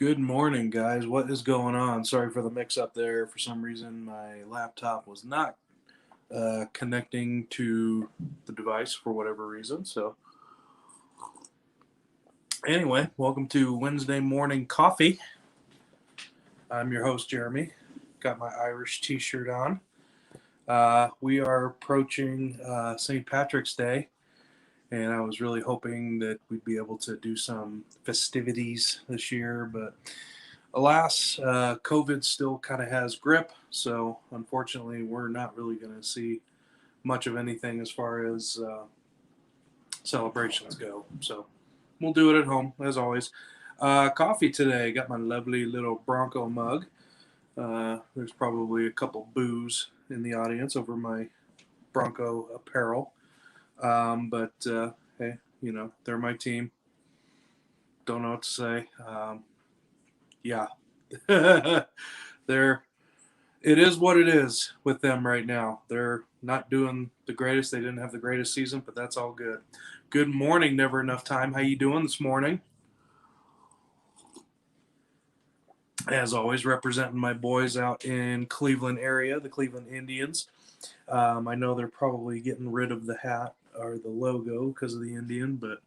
Good morning, guys. What is going on? Sorry for the mix up there. For some reason, my laptop was not connecting to the device for whatever reason. So, anyway, welcome to Wednesday Morning Coffee. I'm your host, Jeremy. Got my Irish t shirt on. We are approaching St. Patrick's Day, and I was really hoping that we'd be able to do some festivities this year, but alas, COVID still kind of has grip, so unfortunately, we're not really going to see much of anything as far as celebrations go. So we'll do it at home, as always. Coffee today. Got my lovely little Bronco mug. There's probably a couple boos in the audience over my Bronco apparel. But hey, they're my team. Don't know what to say. Yeah. they're it is what it is with them right now. They're not doing the greatest. They didn't have the greatest season, but that's all good. Good morning, never enough time. How you doing this morning? As always, representing my boys out in Cleveland area, the Cleveland Indians. I know they're probably getting rid of the hat or the logo because of the Indian, but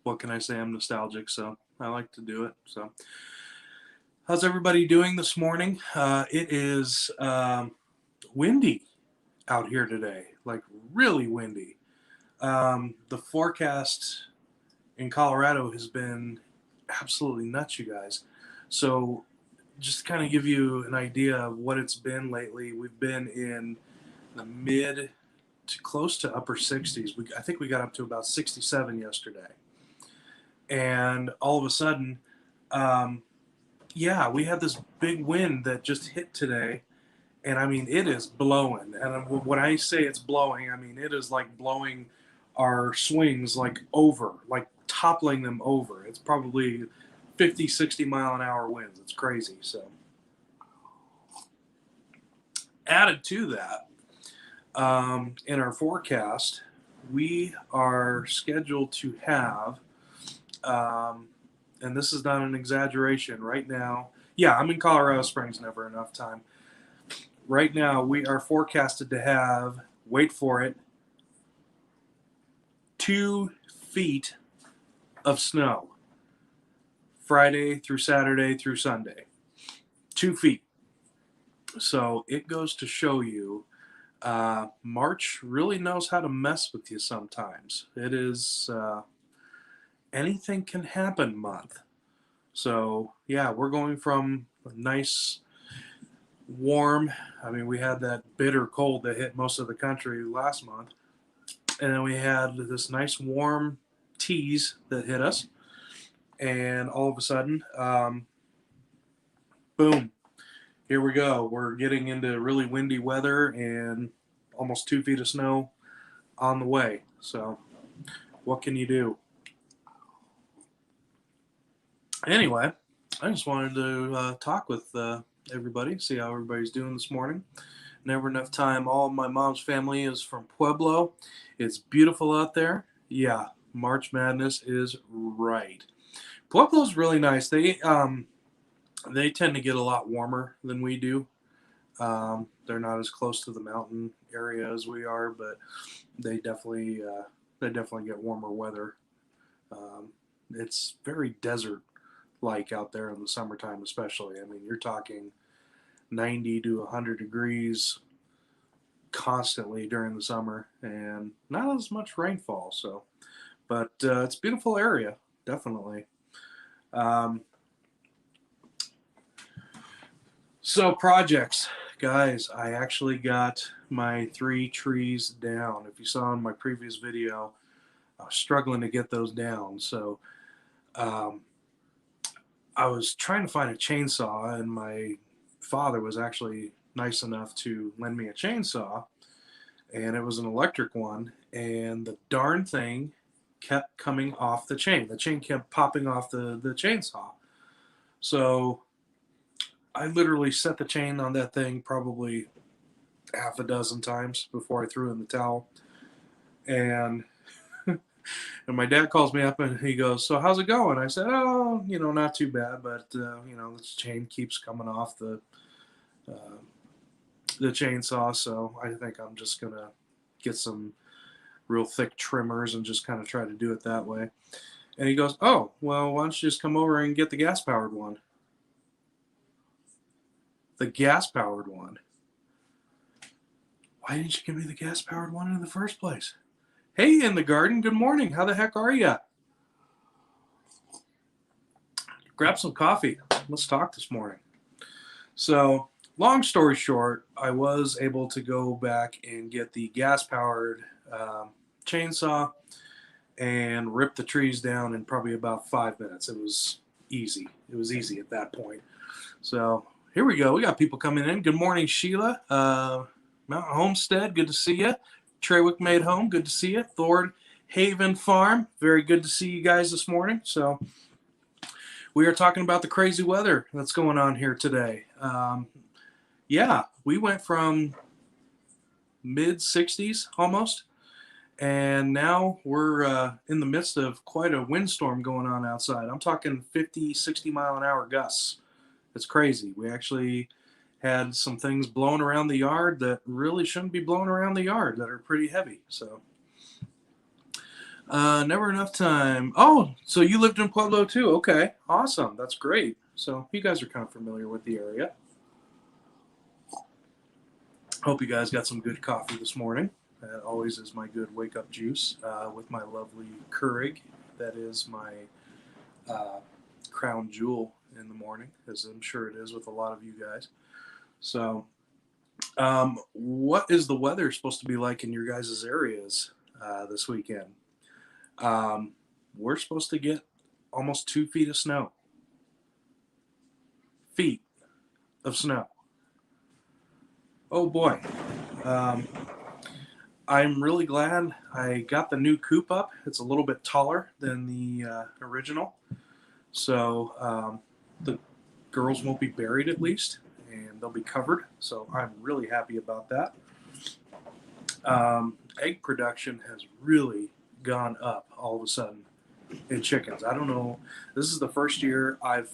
what can I say? I'm nostalgic, so I like to do it. So, how's everybody doing this morning? It is windy out here today, like really windy. The forecast in Colorado has been absolutely nuts, you guys. So, just to kind of give you an idea of what it's been lately, we've been in the mid to close to upper 60s. I think we got up to about 67 yesterday. And all of a sudden, um, yeah, we had this big wind that just hit today. And I mean, it is blowing. And when I say it's blowing, I mean, it is like blowing our swings like over, like toppling them over. It's probably 50, 60 mile an hour winds. It's crazy. So, added to that, in our forecast, we are scheduled to have, and this is not an exaggeration, right now. Yeah, I'm in Colorado Springs, never enough time. Right now, we are forecasted to have, wait for it, 2 feet of snow Friday through Saturday through Sunday. 2 feet. So it goes to show you March really knows how to mess with you sometimes. It is anything can happen month. So yeah, we're going from a nice warm. I mean, we had that bitter cold that hit most of the country last month, and then we had this nice warm tease that hit us, and all of a sudden, boom, here we go. We're getting into really windy weather and almost 2 feet of snow on the way. So, what can you do? Anyway, I just wanted to talk with everybody, see how everybody's doing this morning. Never enough time. All of my mom's family is from Pueblo. It's beautiful out there. Yeah, March Madness is right. Pueblo's really nice. They tend to get a lot warmer than we do. They're not as close to the mountain area as we are, but they definitely get warmer weather. It's very desert like out there in the summertime, especially. I mean, you're talking 90 to 100 degrees constantly during the summer, and not as much rainfall. So, but it's a beautiful area, definitely. Um, so projects, guys, I actually got my 3 trees down. If you saw in my previous video, I was struggling to get those down. So um, I was trying to find a chainsaw, and my father was actually nice enough to lend me a chainsaw, and it was an electric one, and the darn thing kept coming off the chain. The chain kept popping off the chainsaw. So I literally set the chain on that thing probably half a dozen times before I threw in the towel. And And my dad calls me up and he goes, "So how's it going?" I said, "Oh, not too bad, but this chain keeps coming off uh, the chainsaw, so I think I'm just gonna get some real thick trimmers and just kind of try to do it that way." And he goes, "Oh, well, why don't you just come over and get the gas powered one?" The gas powered one. Why didn't you give me the gas powered one in the first place? Hey, in the garden. Good morning. How the heck are you? Grab some coffee. Let's talk this morning. So, long story short, I was able to go back and get the gas powered chainsaw and rip the trees down in probably about 5 minutes. It was easy. It was easy at that point. So, here we go. We got people coming in. Good morning, Sheila. Mountain Homestead, good to see you. Treywick Made Home, good to see you. Thord Haven Farm, very good to see you guys this morning. So, we are talking about the crazy weather that's going on here today. Yeah, we went from mid 60s almost, and now we're in the midst of quite a windstorm going on outside. I'm talking 50, 60 mile an hour gusts. It's crazy. We actually had some things blowing around the yard that really shouldn't be blowing around the yard that are pretty heavy. So, never enough time. Oh, so you lived in Pueblo too? Okay, awesome. That's great. So you guys are kind of familiar with the area. Hope you guys got some good coffee this morning. That always is my good wake up juice with my lovely Keurig. That is my crown jewel in the morning, as I'm sure it is with a lot of you guys. So, what is the weather supposed to be like in your guys' areas this weekend? We're supposed to get almost 2 feet of snow. Feet of snow. Oh boy. Um, I'm really glad I got the new coop up. It's a little bit taller than the original. So the girls won't be buried at least, and they'll be covered. So I'm really happy about that. Egg production has really gone up all of a sudden in chickens. I don't know. This is the first year I've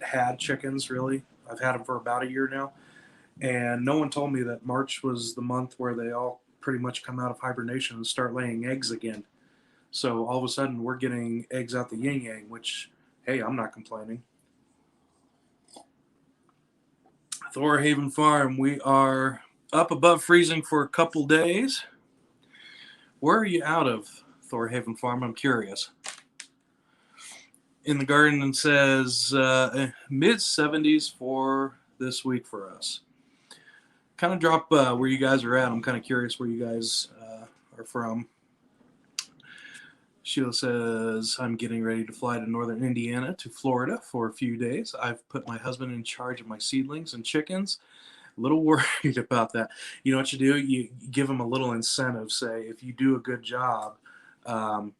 had chickens, really. I've had them for about a year now. And no one told me that March was the month where they all pretty much come out of hibernation and start laying eggs again. So all of a sudden we're getting eggs out the yin yang, which, hey, I'm not complaining. Thor Haven Farm, we are up above freezing for a couple days. Where are you out of, Thor Haven Farm? I'm curious. In the garden, it says mid 70s for this week for us. Kind of drop where you guys are at. I'm kind of curious where you guys are from. Sheila says, I'm getting ready to fly to northern Indiana to Florida for a few days. I've put my husband in charge of my seedlings and chickens. A little worried about that. You know what you do? You give them a little incentive. Say, if you do a good job, I'll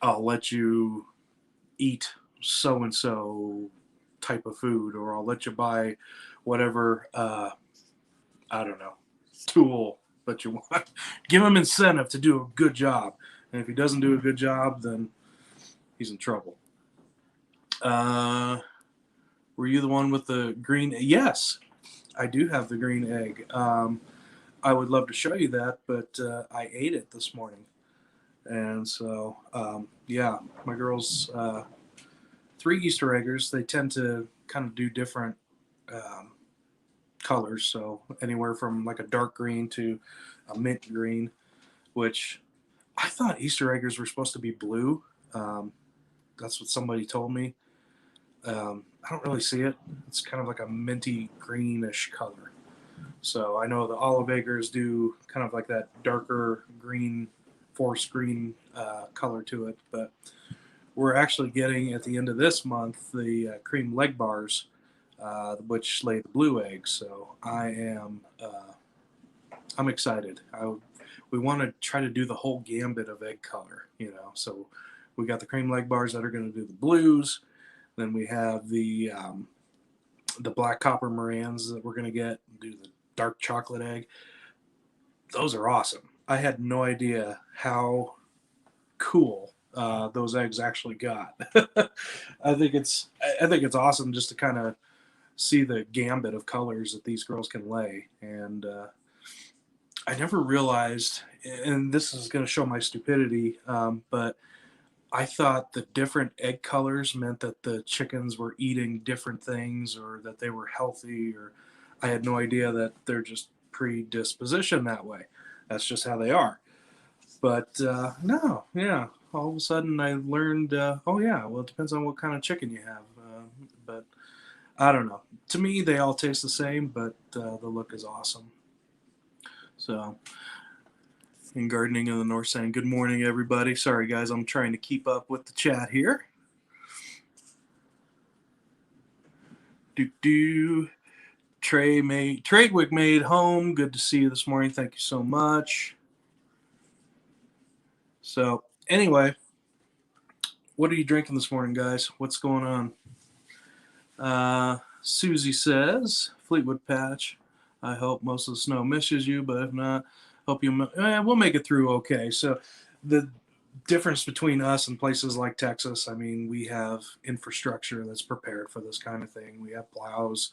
let you eat so and so type of food, or I'll let you buy whatever I don't know tool that you want. Give him incentive to do a good job, and if he doesn't do a good job, then he's in trouble. Were you the one with the green? Yes, I do have the green egg. I would love to show you that, but I ate it this morning, and so yeah, my girls. 3 Easter eggers. They tend to kind of do different colors, so anywhere from like a dark green to a mint green, which I thought Easter eggers were supposed to be blue. That's what somebody told me. I don't really see it. It's kind of like a minty greenish color. So I know the olive eggers do kind of like that darker green, forest green color to it, but we're actually getting at the end of this month the cream leg bars, which lay the blue eggs. So I'm excited. We want to try to do the whole gambit of egg color, So we got the cream leg bars that are going to do the blues. Then we have the black copper Morans that we're going to get, do the dark chocolate egg. Those are awesome. I had no idea how cool those eggs actually got. I think it's awesome just to kind of see the gambit of colors that these girls can lay. And I never realized, and this is going to show my stupidity, but I thought the different egg colors meant that the chickens were eating different things or that they were healthy, or I had no idea that they're just predispositioned that way. That's just how they are. But no, yeah. All of a sudden, I learned. Oh yeah, well, it depends on what kind of chicken you have. But I don't know. To me, they all taste the same, but the look is awesome. So, in gardening in the north, saying good morning, everybody. Sorry, guys, I'm trying to keep up with the chat here. Do Tradwick made home. Good to see you this morning. Thank you so much. So anyway, what are you drinking this morning, guys? What's going on? Susie says, Fleetwood Patch. I hope most of the snow misses you, but if not, hope you. We'll make it through okay. So the difference between us and places like Texas, I mean, we have infrastructure that's prepared for this kind of thing. We have plows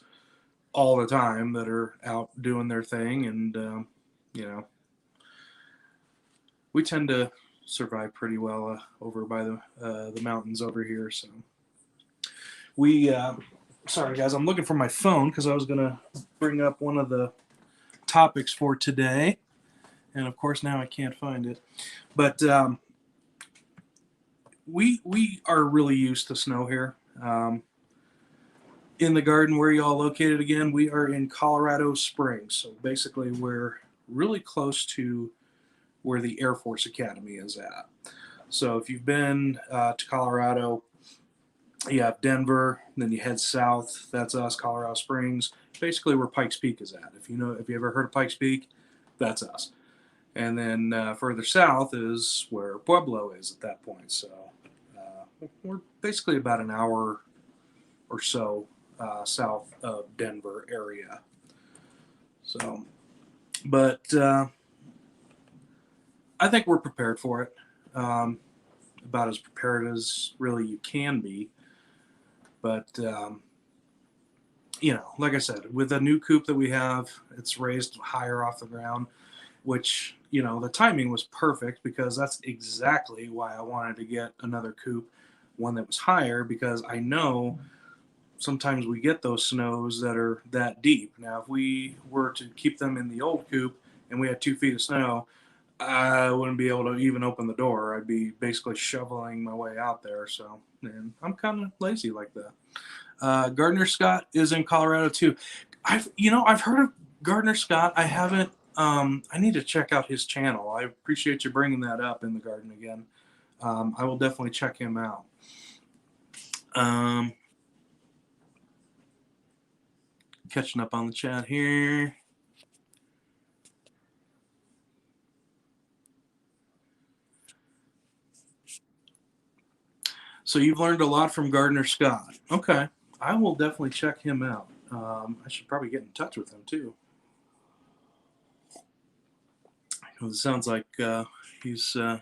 all the time that are out doing their thing, and you know, we tend to survive pretty well over by the mountains over here. So we sorry guys, I'm looking for my phone because I was gonna bring up one of the topics for today, and of course now I can't find it. But we are really used to snow here. In the garden, where you all located again? We are in Colorado Springs, so basically we're really close to where the Air Force Academy is at. So if you've been to Colorado, you have Denver, then you head south. That's us, Colorado Springs. Basically, where Pikes Peak is at. If you ever heard of Pikes Peak, that's us. And then further south is where Pueblo is at that point. So we're basically about an hour or so south of Denver area. So, but I think we're prepared for it. About as prepared as really you can be. But like I said, with a new coop that we have, it's raised higher off the ground, which the timing was perfect because that's exactly why I wanted to get another coop, one that was higher, because I know sometimes we get those snows that are that deep. Now, if we were to keep them in the old coop and we had 2 feet of snow, I wouldn't be able to even open the door. I'd be basically shoveling my way out there. So, and I'm kind of lazy like that. Gardner Scott is in Colorado too. I've heard of Gardner Scott. I haven't. I need to check out his channel. I appreciate you bringing that up in the garden again. I will definitely check him out. Catching up on the chat here. So you've learned a lot from Gardner Scott. Okay. I will definitely check him out. I should probably get in touch with him too. It sounds like he's a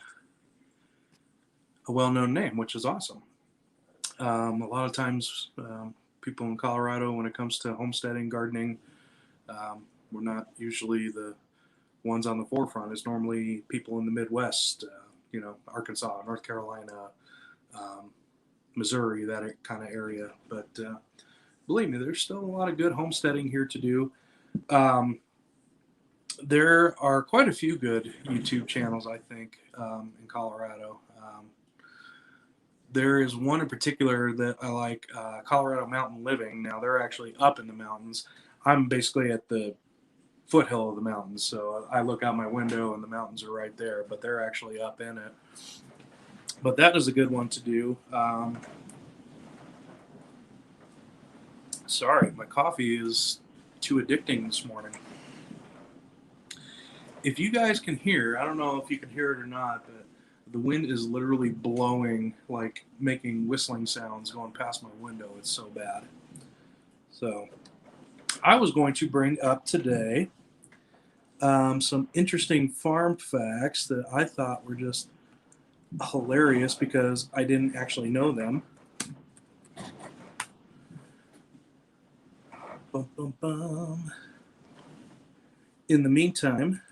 well-known name, which is awesome. A lot of times, people in Colorado, when it comes to homesteading, gardening, we're not usually the ones on the forefront. It's normally people in the Midwest, Arkansas, North Carolina, Missouri, that kind of area. But believe me, there's still a lot of good homesteading here to do. There are quite a few good YouTube channels, I think, in Colorado. There is one in particular that I like, Colorado Mountain Living. Now, they're actually up in the mountains. I'm basically at the foothill of the mountains, so I look out my window and the mountains are right there, but they're actually up in it. But that is a good one to do. Sorry, my coffee is too addicting this morning. If you guys can hear, I don't know if you can hear it or not, but the wind is literally blowing, like making whistling sounds going past my window. It's so bad. So I was going to bring up today some interesting farm facts that I thought were just hilarious because I didn't actually know them. Bum, bum, bum. In the meantime,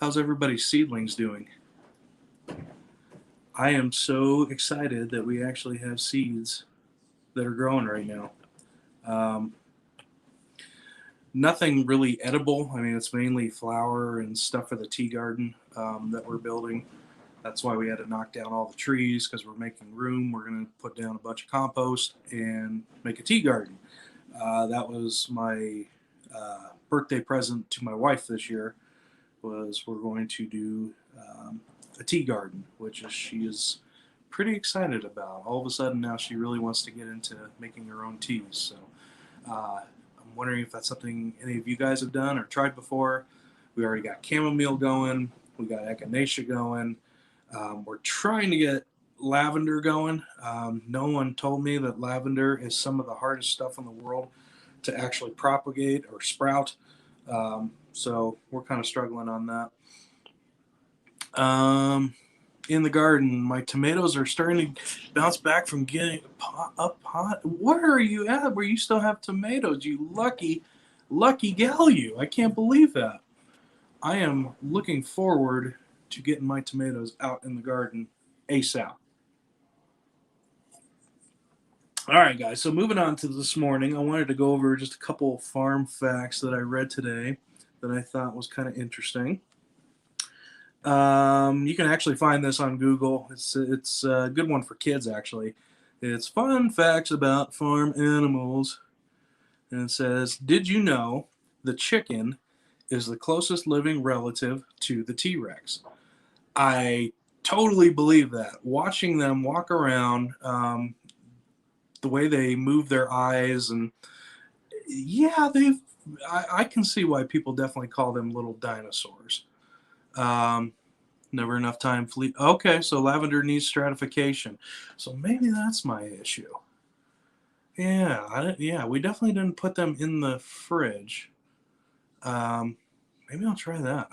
how's everybody's seedlings doing? I am so excited that we actually have seeds that are growing right now. Um, Nothing really edible. I mean, it's mainly flower and stuff for the tea garden that we're building. That's why we had to knock down all the trees because we're making room. We're going to put down a bunch of compost and make a tea garden. That was my birthday present to my wife this year. Was we're going to do a tea garden, which is, she is pretty excited about. All of a sudden now she really wants to get into making her own teas. So I'm wondering if that's something any of you guys have done or tried before. We already got chamomile going. We got echinacea going. We're trying to get lavender going. No one told me that lavender is some of the hardest stuff in the world to actually propagate or sprout. So we're kind of struggling on that. In the garden, my tomatoes are starting to bounce back from getting up hot. Where are you at? Where you still have tomatoes? You lucky gal, you! I can't believe that. I am looking forward to getting my tomatoes out in the garden ASAP. All right, guys. So moving on to this morning, I wanted to go over just a couple farm facts that I read today that I thought was kind of interesting. You can actually find this on Google. It's a good one for kids actually. It's fun facts about farm animals, and it says, "Did you know the chicken is the closest living relative to the T-Rex?" I totally believe that. Watching them walk around, the way they move their eyes, and yeah, they've. I can see why people definitely call them little dinosaurs. Um, Never enough time. Fleet. Okay, so lavender needs stratification. So maybe that's my issue. Yeah, yeah, we definitely didn't put them in the fridge. Um, Maybe I'll try that.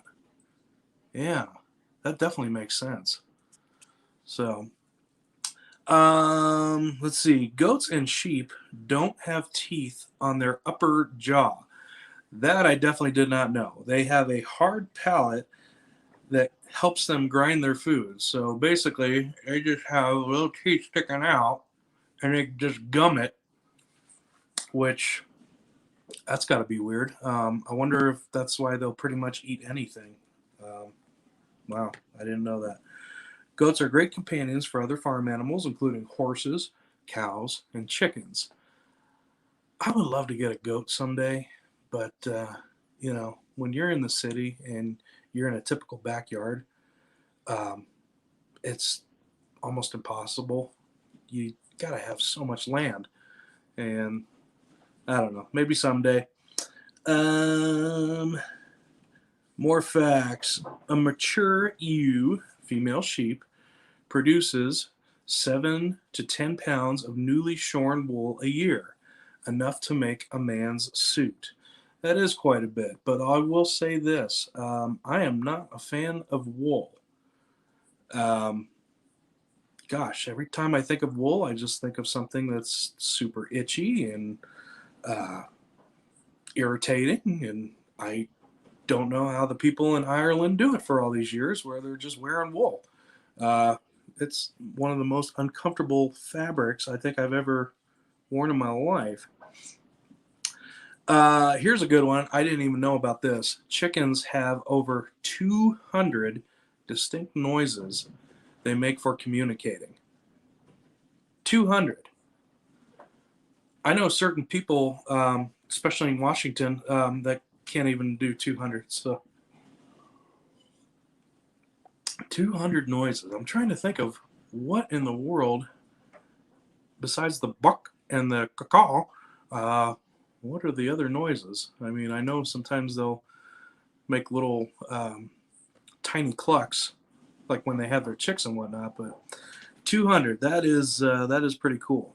Yeah, that definitely makes sense. So, let's see. Goats and sheep don't have teeth on their upper jaw. That I definitely did not know. They have a hard palate that helps them grind their food. So basically, they just have little teeth sticking out and they just gum it, which that's got to be weird. I wonder if that's why they'll pretty much eat anything. Um, wow, I didn't know that. Goats are great companions for other farm animals, including horses, cows, and chickens. I would love to get a goat someday, but when you're in the city and you're in a typical backyard, um, it's almost impossible. You gotta have so much land, and I don't know. Maybe someday. Um, More facts. A mature ewe, female sheep, produces 7 to 10 pounds of newly shorn wool a year, enough to make a man's suit. That is quite a bit, but I will say this: I am not a fan of wool. Um, Gosh, every time I think of wool, I just think of something that's super itchy and uh, irritating. And I don't know how the people in Ireland do it for all these years where they're just wearing wool. Uh, it's one of the most uncomfortable fabrics I think I've ever worn in my life. Here's a good one. I didn't even know about this. Chickens have over 200 distinct noises they make for communicating. 200. I know certain people, especially in Washington, that can't even do 200. So 200 noises. I'm trying to think of what in the world, besides the buck and the caw, uh, what are the other noises? I mean, I know sometimes they'll make little tiny clucks, like when they have their chicks and whatnot. But 200, that is pretty cool.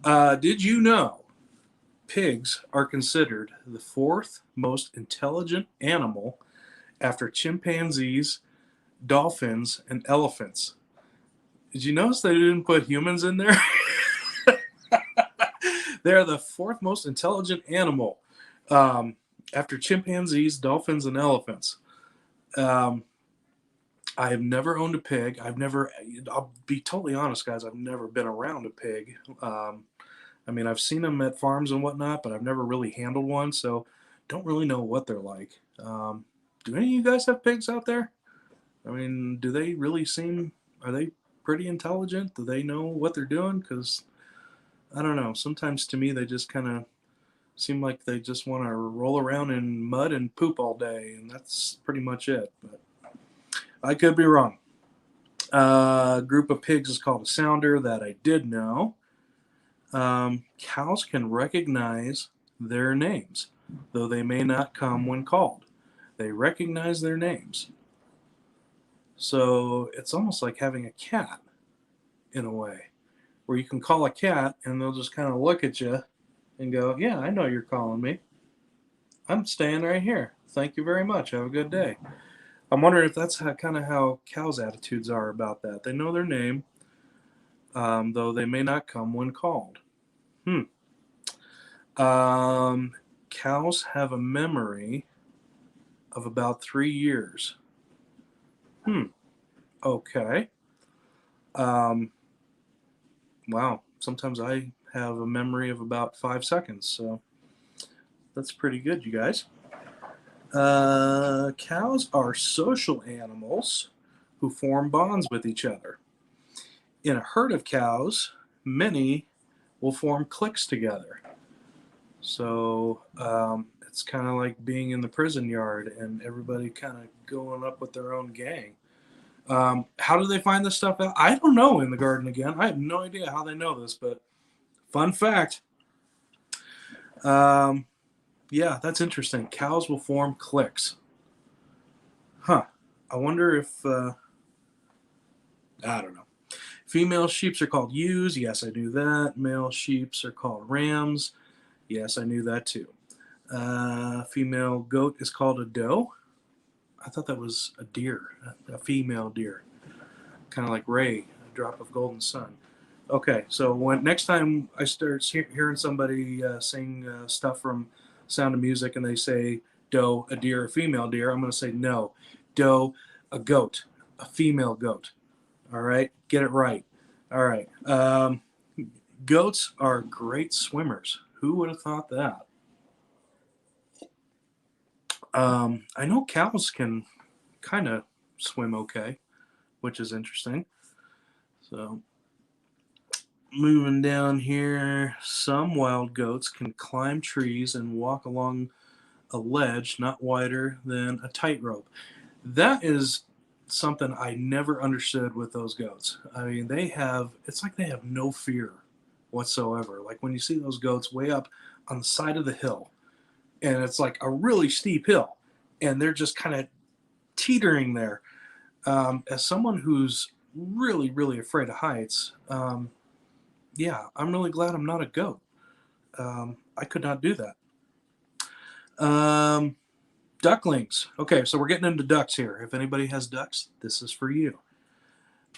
Did you know pigs are considered the fourth most intelligent animal after chimpanzees, dolphins, and elephants. Did you notice they didn't put humans in there? They're the fourth most intelligent animal um, after chimpanzees, dolphins, and elephants. Um, I have never owned a pig. I'll be totally honest, guys, I've never been around a pig. I mean, I've seen them at farms and whatnot, but I've never really handled one, so don't really know what they're like. Do any of you guys have pigs out there? I mean, do they really are they pretty intelligent? Do they know what they're doing? Because, I don't know, sometimes to me they just kind of seem like they just want to roll around in mud and poop all day, and that's pretty much it. But I could be wrong. A group of pigs is called a sounder, that I did know. Cows can recognize their names, though they may not come when called. They recognize their names. So it's almost like having a cat in a way, where you can call a cat and they'll just kind of look at you and go, yeah, I know you're calling me. I'm staying right here. Thank you very much. Have a good day. I'm wondering if that's kind of how cows' attitudes are about that. They know their name, though they may not come when called. Cows have a memory of about 3 years. Okay. Wow. Sometimes I have a memory of about 5 seconds, so that's pretty good, you guys. Cows are social animals who form bonds with each other. In a herd of cows, many will form cliques together. So it's kind of like being in the prison yard and everybody kind of going up with their own gang. How do they find this stuff out? I don't know in the garden again. I have no idea how they know this, but fun fact. Yeah, that's interesting. Cows will form cliques. Huh. I wonder if, I don't know. Female sheeps are called ewes. Yes, I knew that. Male sheeps are called rams. Yes, I knew that too. Female goat is called a doe. I thought that was a deer, a female deer. Kind of like Ray, a drop of golden sun. Okay, so next time I start hearing somebody sing stuff from Sound of Music and they say doe, a deer, a female deer, I'm going to say no. Doe, a goat, a female goat. All right, get it right. All right. Goats are great swimmers. Who would have thought that? I know cows can kind of swim okay, which is interesting. So, moving down here, some wild goats can climb trees and walk along a ledge not wider than a tightrope. That is something I never understood with those goats. I mean, it's like they have no fear whatsoever. Like when you see those goats way up on the side of the hill, and it's like a really steep hill, and they're just kind of teetering there. As someone who's really, really afraid of heights, yeah, I'm really glad I'm not a goat. I could not do that. Ducklings. Okay, so we're getting into ducks here. If anybody has ducks, this is for you.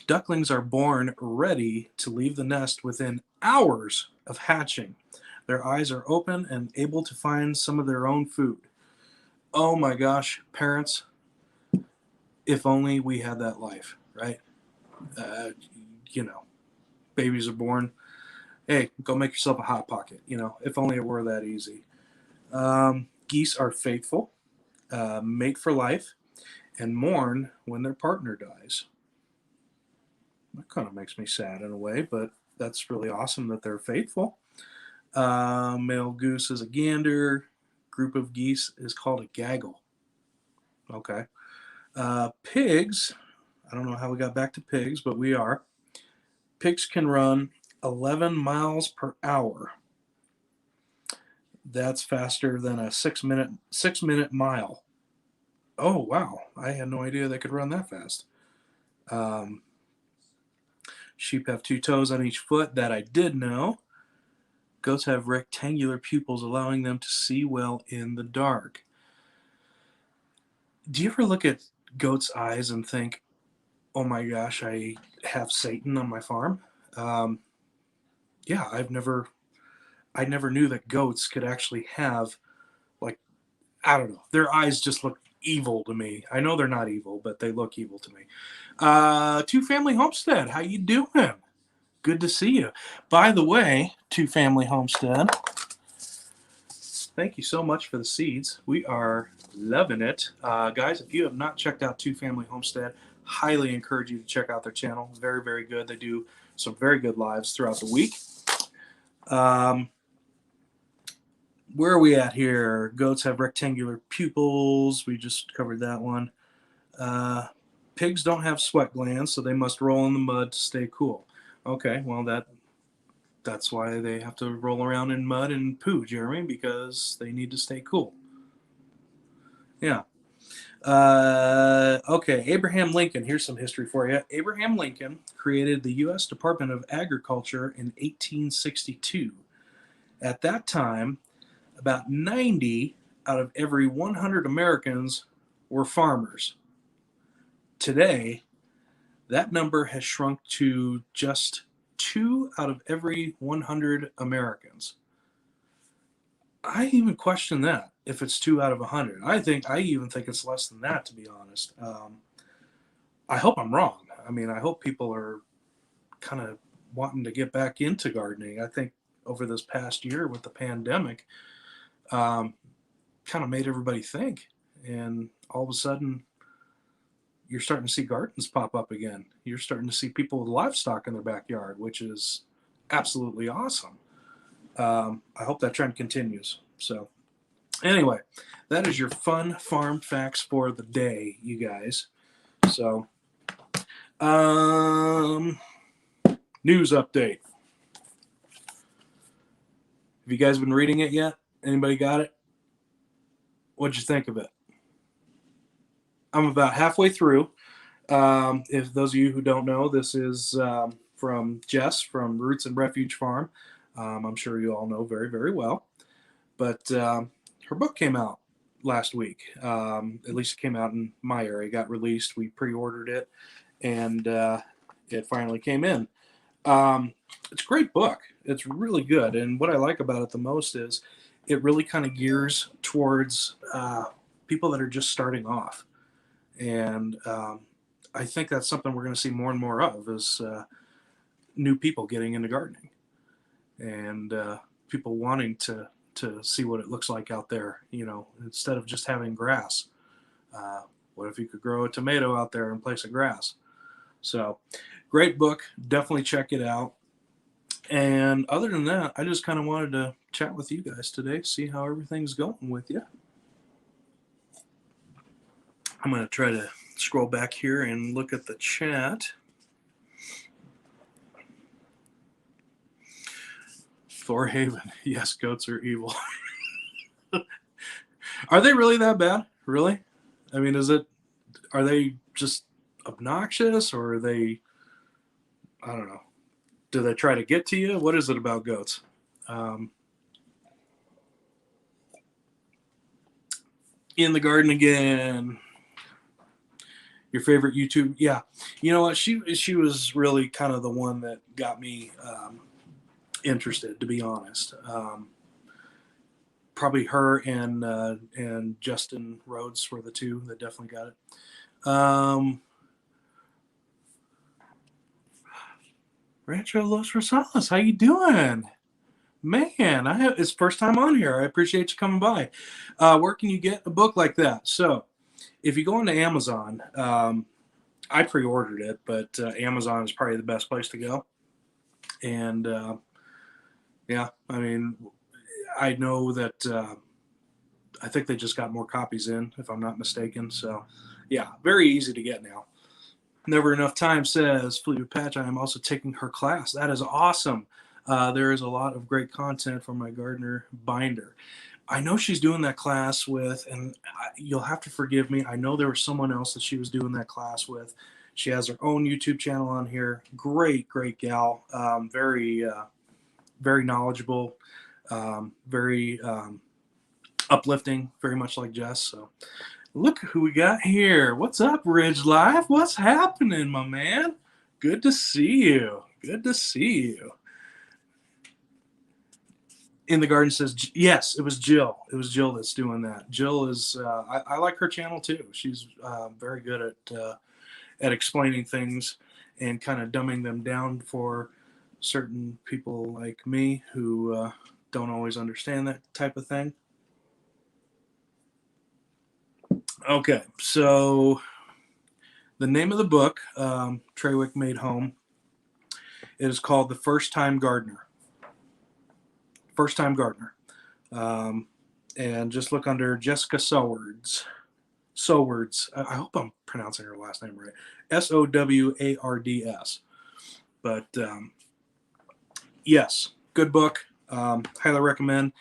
Ducklings are born ready to leave the nest within hours of hatching. Their eyes are open and able to find some of their own food. Oh my gosh, parents, if only we had that life, right? You know, babies are born. Hey, go make yourself a hot pocket. You know, if only it were that easy. Geese are faithful, mate for life, and mourn when their partner dies. That kind of makes me sad in a way, but that's really awesome that they're faithful. Male goose is a gander. Group of geese is called a gaggle. Okay. Pigs, I don't know how we got back to pigs, but we are. Pigs can run 11 miles per hour. That's faster than a 6 minute mile. Oh wow! I had no idea they could run that fast. Sheep have 2 toes on each foot. That I did know. Goats have rectangular pupils, allowing them to see well in the dark. Do you ever look at goats' eyes and think, "Oh my gosh, I have Satan on my farm"? Um, yeah, I never knew that goats could actually have, like, I don't know, their eyes just look evil to me. I know they're not evil, but they look evil to me. Two Family Homestead, how you doing? Good to see you. By the way, Two Family Homestead, thank you so much for the seeds. We are loving it. Guys, if you have not checked out Two Family Homestead, highly encourage you to check out their channel. Very, very good. They do some very good lives throughout the week. Where are we at here? Goats have rectangular pupils. We just covered that one. Pigs don't have sweat glands, so they must roll in the mud to stay cool. Okay, well that's why they have to roll around in mud and poo, Jeremy, because they need to stay cool. Yeah. Okay, Abraham Lincoln. Here's some history for you. Abraham Lincoln created the U.S. Department of Agriculture in 1862. At that time, about 90 out of every 100 Americans were farmers. Today, that number has shrunk to just 2 out of every 100 Americans. I even question that if it's 2 out of 100. I even think it's less than that, to be honest. I hope I'm wrong. I mean, I hope people are kind of wanting to get back into gardening. I think over this past year with the pandemic, kind of made everybody think, and all of a sudden, you're starting to see gardens pop up again. You're starting to see people with livestock in their backyard, which is absolutely awesome. I hope that trend continues. So, anyway, that is your fun farm facts for the day, you guys. So, news update. Have you guys been reading it yet? Anybody got it? What'd you think of it? I'm about halfway through. If those of you who don't know, this is from Jess from Roots and Refuge Farm. I'm sure you all know very, very well. But her book came out last week. At least it came out in my area. It got released. We pre-ordered it, and it finally came in. It's a great book. It's really good. And what I like about it the most is it really kind of gears towards people that are just starting off. And I think that's something we're going to see more and more of is new people getting into gardening and people wanting to see what it looks like out there. You know, instead of just having grass, what if you could grow a tomato out there in place of grass? So, great book. Definitely check it out. And other than that, I just kind of wanted to chat with you guys today, see how everything's going with you. I'm going to try to scroll back here and look at the chat. Thorhaven. Yes, goats are evil. Are they really that bad? Really? I mean, are they just obnoxious or are they, I don't know. Do they try to get to you? What is it about goats? In the garden again. Your favorite YouTube? Yeah. You know what? She was really kind of the one that got me interested, to be honest. Probably her and Justin Rhodes were the two that definitely got it. Rancho Los Rosales, how you doing? Man, it's first time on here. I appreciate you coming by. Where can you get a book like that? So, if you go onto Amazon, I pre-ordered it, but Amazon is probably the best place to go. And yeah, I mean, I know that I think they just got more copies in, if I'm not mistaken. So, yeah, very easy to get now. Never Enough Time says, Fleetwood Patch, I am also taking her class. That is awesome. There is a lot of great content from my gardener binder. I know she's doing that class with, and you'll have to forgive me. I know there was someone else that she was doing that class with. She has her own YouTube channel on here. Great, great gal. Very, very knowledgeable. Very uplifting. Very much like Jess. So Look who we got here. What's up, Ridge Life? What's happening, my man? Good to see you. Good to see you. In the Garden says, yes, it was Jill. It was Jill that's doing that. Jill is, I like her channel too. She's very good at explaining things and kind of dumbing them down for certain people like me who don't always understand that type of thing. Okay, so the name of the book, Trawick Made Home, it is called The First Time Gardener. First Time Gardener. And just look under Jessica Sowards. Sowards. I hope I'm pronouncing her last name right. Sowards. But yes, good book. Highly recommend.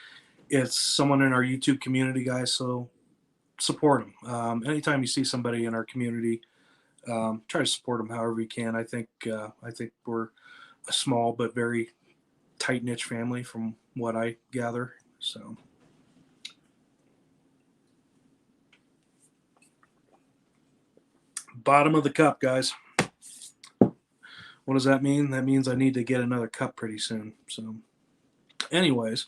It's someone in our YouTube community, guys, so support them. Anytime you see somebody in our community, try to support them however you can. I think we're a small but very tight knit family from what I gather. So bottom of the cup, guys. What does that mean? That means I need to get another cup pretty soon. So anyways,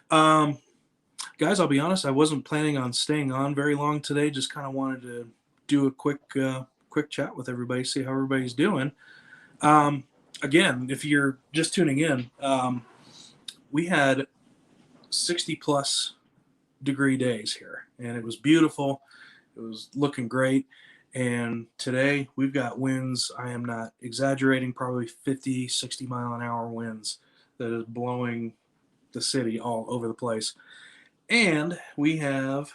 guys, I'll be honest, I wasn't planning on staying on very long today. Just kind of wanted to do a quick chat with everybody, see how everybody's doing. Again, if you're just tuning in, we had 60 plus degree days here, and it was beautiful. It was looking great. And today we've got winds, I am not exaggerating, probably 50, 60 mile an hour winds that is blowing the city all over the place. And we have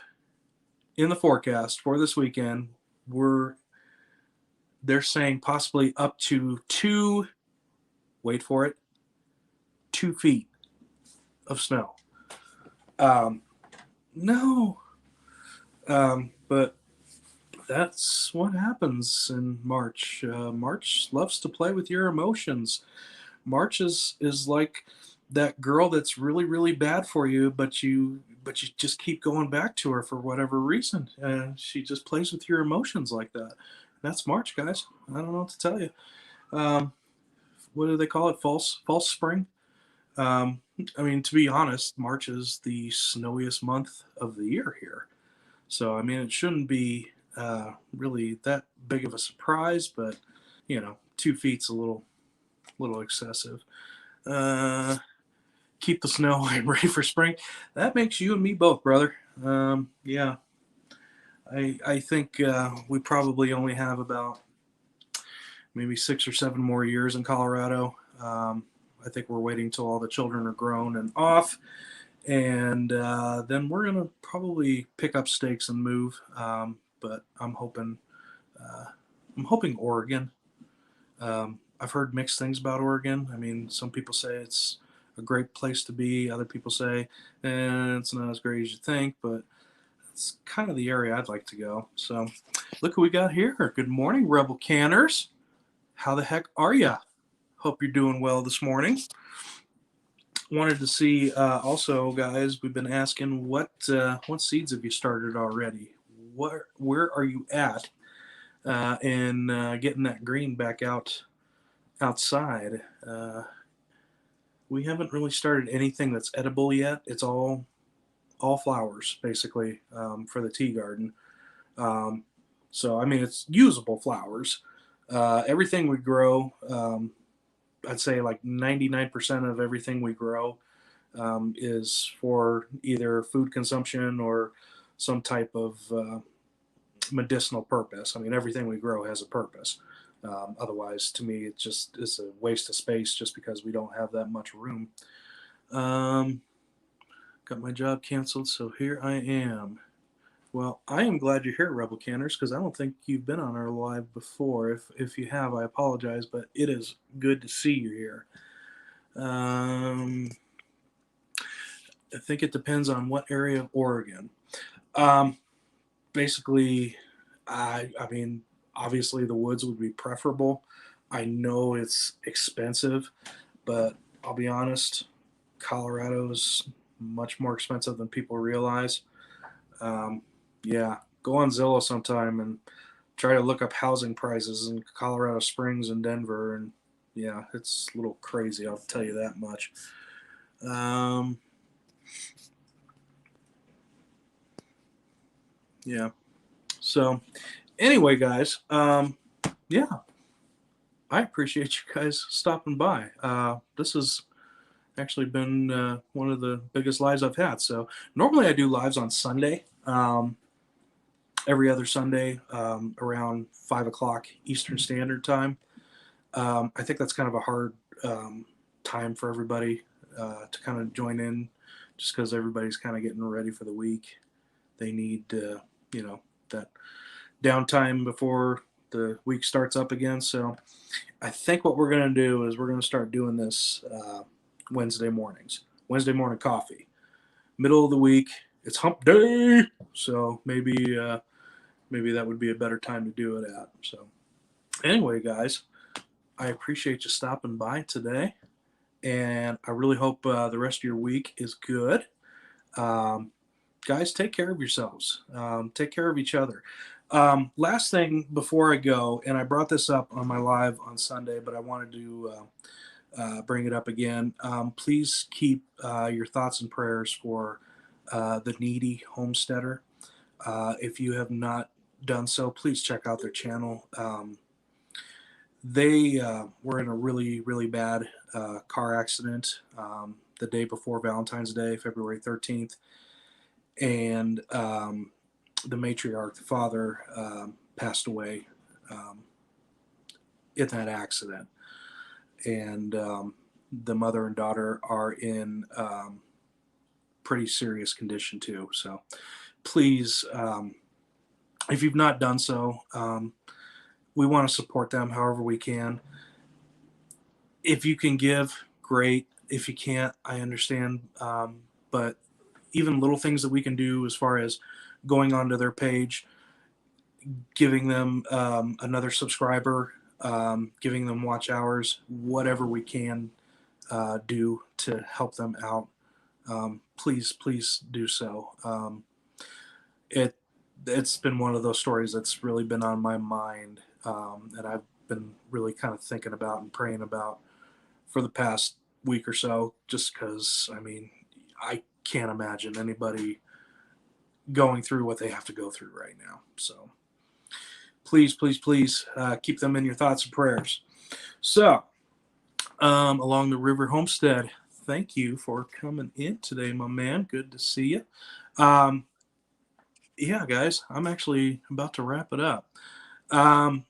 in the forecast for this weekend, they're saying possibly up to 2 feet of snow. No. But that's what happens in March. March loves to play with your emotions. March is like that girl that's really, really bad for you, but you just keep going back to her for whatever reason. And she just plays with your emotions like that. That's March, guys. I don't know what to tell you. What do they call it? False spring. I mean, to be honest, March is the snowiest month of the year here. So, I mean, it shouldn't be really that big of a surprise, but 2 feet's a little excessive. Keep the snow. I'm ready for spring. That makes you and me both, brother. Yeah, I think we probably only have about maybe 6 or 7 more years in Colorado. I think we're waiting till all the children are grown and off, and then we're gonna probably pick up stakes and move. But I'm hoping Oregon. I've heard mixed things about Oregon. I mean, some people say it's a great place to be. Other people say it's not as great as you think, but it's kind of the area I'd like to go. So look who we got here. Good morning, Rebel Canners. How the heck are ya? Hope you're doing well this morning. Wanted to see also, guys, we've been asking what seeds have you started already? Where are you at in getting that green back outside? We haven't really started anything that's edible yet. It's all flowers basically for the tea garden. So I mean, it's usable flowers. Everything we grow, I'd say like 99% of everything we grow is for either food consumption or some type of medicinal purpose. I mean, everything we grow has a purpose. Otherwise, to me, it's a waste of space just because we don't have that much room. Got my job canceled, so here I am. Well, I am glad you're here, Rebel Canners, because I don't think you've been on our live before. If you have, I apologize, but it is good to see you here. I think it depends on what area of Oregon. Basically, I mean, obviously the woods would be preferable. I know it's expensive, but I'll be honest, Colorado's much more expensive than people realize. Yeah, go on Zillow sometime and try to look up housing prices in Colorado Springs and Denver. And yeah, it's a little crazy. I'll tell you that much. Yeah. So anyway, guys, yeah, I appreciate you guys stopping by. This has actually been one of the biggest lives I've had. So normally I do lives on Sunday, every other Sunday around 5 o'clock Eastern Standard Time. I think that's kind of a hard time for everybody to kind of join in, just because everybody's kind of getting ready for the week. They need, that downtime before the week starts up again. So I think what we're going to do is we're going to start doing this Wednesday mornings, Wednesday morning coffee, middle of the week. It's hump day. So maybe that would be a better time to do it at. So anyway, guys, I appreciate you stopping by today. And I really hope the rest of your week is good. Guys, take care of yourselves. Take care of each other. Last thing before I go, and I brought this up on my live on Sunday, but I wanted to bring it up again. Please keep your thoughts and prayers for the needy homesteader. If you have not done so, please check out their channel. They were in a really, really bad car accident the day before Valentine's Day, February 13th. And the matriarch, the father, passed away in that accident. And the mother and daughter are in pretty serious condition too. So please, if you've not done so, we want to support them however we can. If you can give, great. If you can't, I understand. But even little things that we can do as far as going onto their page, giving them another subscriber, giving them watch hours, whatever we can do to help them out, please do so. It's been one of those stories that's really been on my mind, and I've been really kind of thinking about and praying about for the past week or so, just because, I mean, I can't imagine anybody going through what they have to go through right now. So please keep them in your thoughts and prayers. So along the River Homestead, thank you for coming in today, my man. Good to see you. Yeah, guys, I'm actually about to wrap it up. I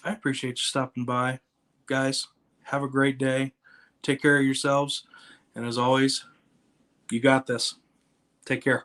appreciate you stopping by. Guys, have a great day. Take care of yourselves. And as always, you got this. Take care.